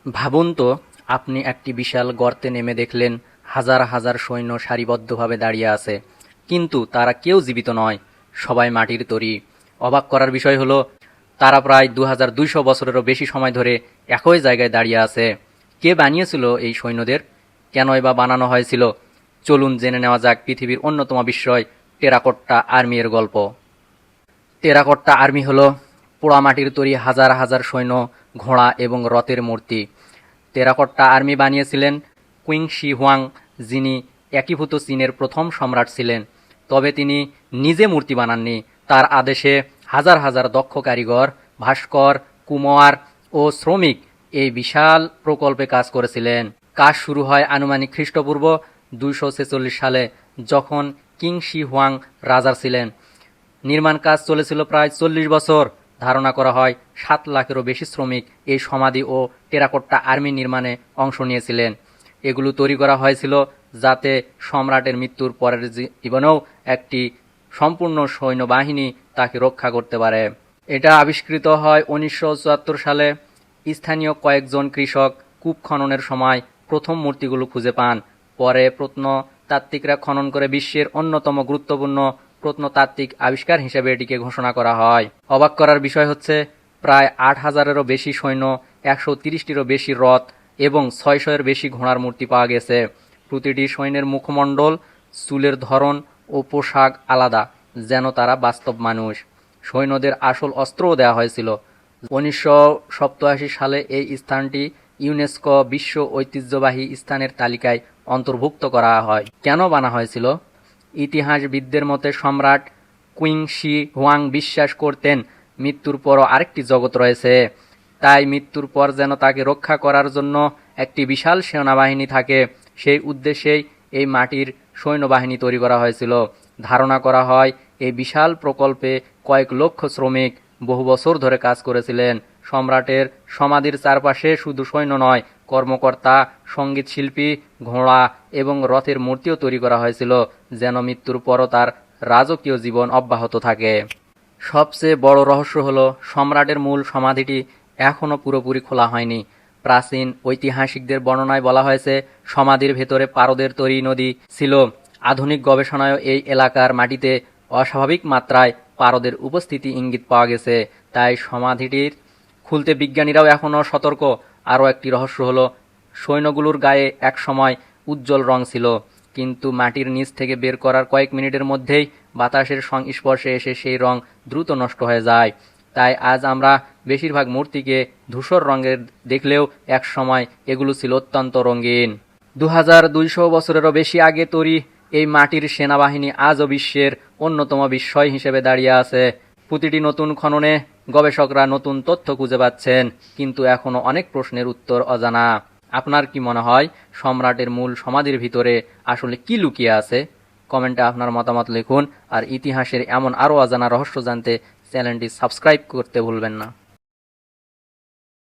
ভাবুন তো, আপনি একটি বিশাল গর্তে নেমে দেখলেন হাজার হাজার সৈন্য সারিবদ্ধভাবে দাঁড়িয়ে আছে, কিন্তু তারা কেউ জীবিত নয়, সবাই মাটির তৈরি। অবাক করার বিষয় হলো, তারা প্রায় 2200 বছরেরও বেশি সময় ধরে একই জায়গায় দাঁড়িয়ে আছে। কে বানিয়েছিল এই সৈন্যদের? কেনই বা বানানো হয়েছিল? চলুন জেনে নেওয়া যাক পৃথিবীর অন্যতম বিস্ময় টেরাকোট্টা আর্মি এর গল্প। টেরাকোট্টা আর্মি হলো পোড়ামাটির তৈরি হাজার হাজার সৈন্য, ঘোড়া এবং রথের মূর্তি। টেরাকোট্টা আর্মি বানিয়েছিলেন কুইং শি হুয়াং, যিনি একীভূত চীনের প্রথম সম্রাট ছিলেন। তবে তিনি নিজে মূর্তি বানাননি, তার আদেশে হাজার হাজার দক্ষ কারিগর, ভাস্কর, কুমোয়ার ও শ্রমিক এই বিশাল প্রকল্পে কাজ করেছিলেন। কাজ শুরু হয় আনুমানিক খ্রিস্টপূর্ব 246 সালে, যখন কিং শি হুয়াং রাজা ছিলেন। নির্মাণ কাজ চলেছিল প্রায় 40 বছর। ধারণা করা হয় 7 লাখেরও বেশি শ্রমিক এই সমাধি ও টেরাকোট্টা আর্মি নির্মাণে অংশ নিয়েছিলেন। এগুলো তৈরি করা হয়েছিল যাতে সম্রাটের মৃত্যুর পরের জীবনেও একটি সম্পূর্ণ সৈন্যবাহিনী তাকে রক্ষা করতে পারে। এটা আবিষ্কৃত হয় 1974 সালে। স্থানীয় কয়েকজন কৃষক কূপ খননের সময় প্রথম মূর্তিগুলো খুঁজে পান। পরে প্রত্নতাত্ত্বিকরা খনন করে বিশ্বের অন্যতম গুরুত্বপূর্ণ প্রত্নতাত্ত্বিক আবিষ্কার হিসেবে এটিকে ঘোষণা করা হয়। অবাক করার বিষয় হচ্ছে, প্রায় 8000-এরও বেশি সৈন্য, 130-টিরও বেশি রথ এবং 600-এর বেশি ঘোড়ার মূর্তি পাওয়া গেছে। প্রতিটি সৈন্যের মুখমণ্ডল, চুলের ধরন ও পোশাক আলাদা, যেন তারা বাস্তব মানুষ। সৈন্যদের আসল অস্ত্রও দেওয়া হয়েছিল। 1987 সালে এই স্থানটি ইউনেস্কো বিশ্ব ঐতিহ্যবাহী স্থানের তালিকায় অন্তর্ভুক্ত করা হয়। কেন বানা হয়েছিল? ইতিহাসবিদদের মতে সম্রাট কুইং শি হুয়াং বিশ্বাস করতেন মৃত্যুর পরও আরেকটি জগৎ রয়েছে। তাই মৃত্যুর পর যেন তাকে রক্ষা করার জন্য একটি বিশাল সেনাবাহিনী থাকে, সেই উদ্দেশ্যেই এই মাটির সৈন্যবাহিনী তৈরি করা হয়েছিল। ধারণা করা হয় এই বিশাল প্রকল্পে কয়েক লক্ষ শ্রমিক বহু বছর ধরে কাজ করেছিলেন। সম্রাটের সমাধির চারপাশে শুধু সৈন্য নয়, কর্মকর্তা, সঙ্গীত শিল্পী, ঘোড়া এবং রথের মূর্তিও তৈরি করা হয়েছিল, যেন মৃত্যুর পরও তার রাজকীয় জীবন অব্যাহত থাকে। সবচেয়ে বড় রহস্য হলো, সম্রাটের মূল সমাধিটি এখনও পুরোপুরি খোলা হয়নি। প্রাচীন ঐতিহাসিকদের বর্ণনায় বলা হয়েছে সমাধির ভেতরে পারদের তৈরি নদী ছিল। আধুনিক গবেষণায়ও এই এলাকার মাটিতে অস্বাভাবিক মাত্রায় পারদের উপস্থিতি ইঙ্গিত পাওয়া গেছে। তাই সমাধিটির খুলতে বিজ্ঞানীরাও এখনও সতর্ক। আরও একটি রহস্য হলো, সৈন্যগুলোর গায়ে একসময় উজ্জ্বল রং ছিল, কিন্তু মাটির নিচ থেকে বের করার কয়েক মিনিটের মধ্যেই বাতাসের সংস্পর্শে এসে সেই রং দ্রুত নষ্ট হয়ে যায়। তাই আজ আমরা বেশিরভাগ মূর্তিকে ধূসর রঙের দেখলেও একসময় এগুলো ছিল অত্যন্ত রঙিন। 2200 বছরেরও বেশি আগে তৈরি এই মাটির সেনাবাহিনী আজও বিশ্বের অন্যতম বিস্ময় হিসেবে দাঁড়িয়ে আছে। প্রতিটি নতুন খননে গবেষকরা নতুন তথ্য খুঁজে পাচ্ছেন, কিন্তু এখনও অনেক প্রশ্নের উত্তর অজানা। আপনার কি মনে হয় সম্রাটের মূল সমাধির ভিতরে আসলে কি লুকিয়ে আছে? কমেন্টে আপনার মতামত লিখুন। আর ইতিহাসের এমন আরও অজানা রহস্য জানতে চ্যানেলটি সাবস্ক্রাইব করতে ভুলবেন না।